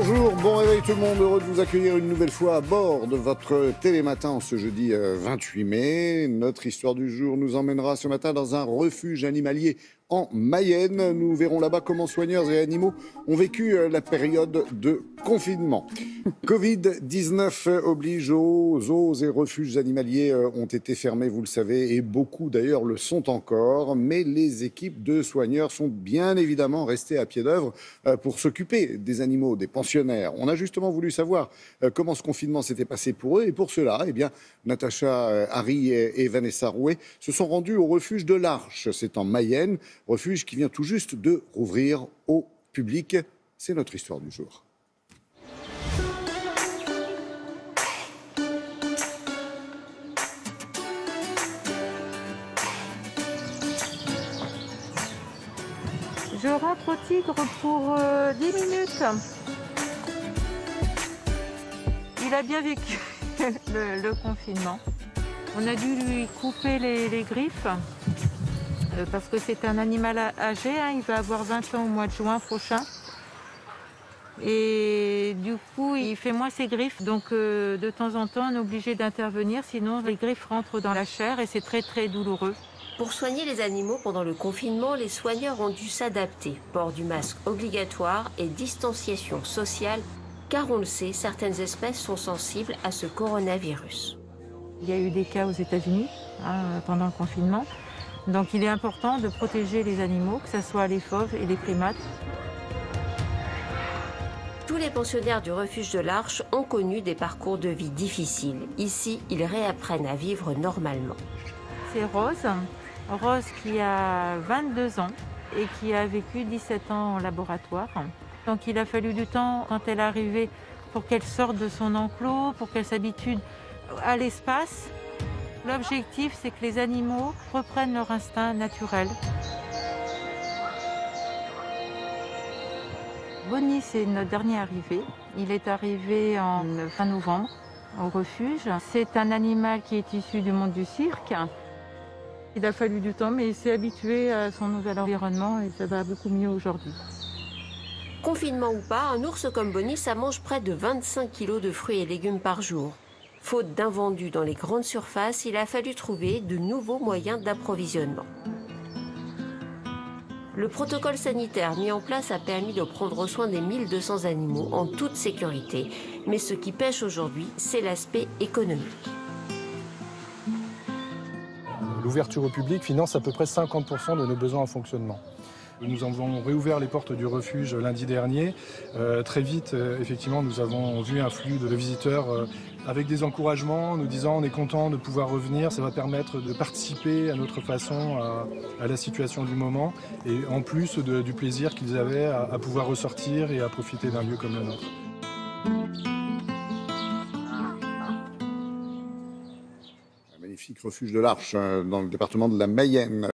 Bonjour, bon réveil tout le monde, heureux de vous accueillir une nouvelle fois à bord de votre Télématin ce jeudi 28 mai. Notre histoire du jour nous emmènera ce matin dans un refuge animalier en Mayenne. Nous verrons là-bas comment soigneurs et animaux ont vécu la période de confinement. Covid-19 oblige aux zoos et refuges animaliers ont été fermés, vous le savez, et beaucoup d'ailleurs le sont encore. Mais les équipes de soigneurs sont bien évidemment restées à pied d'œuvre pour s'occuper des animaux, des pensionnaires. On a justement voulu savoir comment ce confinement s'était passé pour eux. Et pour cela, eh bien, Natacha Harry et Vanessa Rouet se sont rendus au refuge de l'Arche. C'est en Mayenne, refuge qui vient tout juste de rouvrir au public. C'est notre histoire du jour. Je rentre au Tigre pour 10 minutes. Il a bien vécu le confinement. On a dû lui couper les griffes parce que c'est un animal âgé. Il va avoir 20 ans au mois de juin prochain. Et du coup, il fait moins ses griffes. Donc de temps en temps, on est obligé d'intervenir. Sinon, les griffes rentrent dans la chair et c'est très très douloureux. Pour soigner les animaux pendant le confinement, les soigneurs ont dû s'adapter. Port du masque obligatoire et distanciation sociale, car on le sait, certaines espèces sont sensibles à ce coronavirus. Il y a eu des cas aux États-Unis pendant le confinement. Donc il est important de protéger les animaux, que ce soit les fauves et les primates. Tous les pensionnaires du refuge de l'Arche ont connu des parcours de vie difficiles. Ici, ils réapprennent à vivre normalement. C'est Rose. Rose qui a 22 ans et qui a vécu 17 ans en laboratoire. Donc il a fallu du temps quand elle est arrivée pour qu'elle sorte de son enclos, pour qu'elle s'habitue à l'espace. L'objectif, c'est que les animaux reprennent leur instinct naturel. Bonnie, c'est notre dernier arrivé. Il est arrivé en fin novembre au refuge. C'est un animal qui est issu du monde du cirque. Il a fallu du temps, mais il s'est habitué à son nouvel environnement et ça va beaucoup mieux aujourd'hui. Confinement ou pas, un ours comme Bonnie, ça mange près de 25 kilos de fruits et légumes par jour. Faute d'invendus dans les grandes surfaces, il a fallu trouver de nouveaux moyens d'approvisionnement. Le protocole sanitaire mis en place a permis de prendre soin des 1200 animaux en toute sécurité. Mais ce qui pêche aujourd'hui, c'est l'aspect économique. L'ouverture au public finance à peu près 50% de nos besoins en fonctionnement. Nous avons réouvert les portes du refuge lundi dernier. Très vite, effectivement, nous avons vu un flux de visiteurs avec des encouragements, nous disant on est content de pouvoir revenir, ça va permettre de participer à notre façon à la situation du moment et en plus du plaisir qu'ils avaient à pouvoir ressortir et à profiter d'un lieu comme le nôtre. Magnifique refuge de l'Arche dans le département de la Mayenne.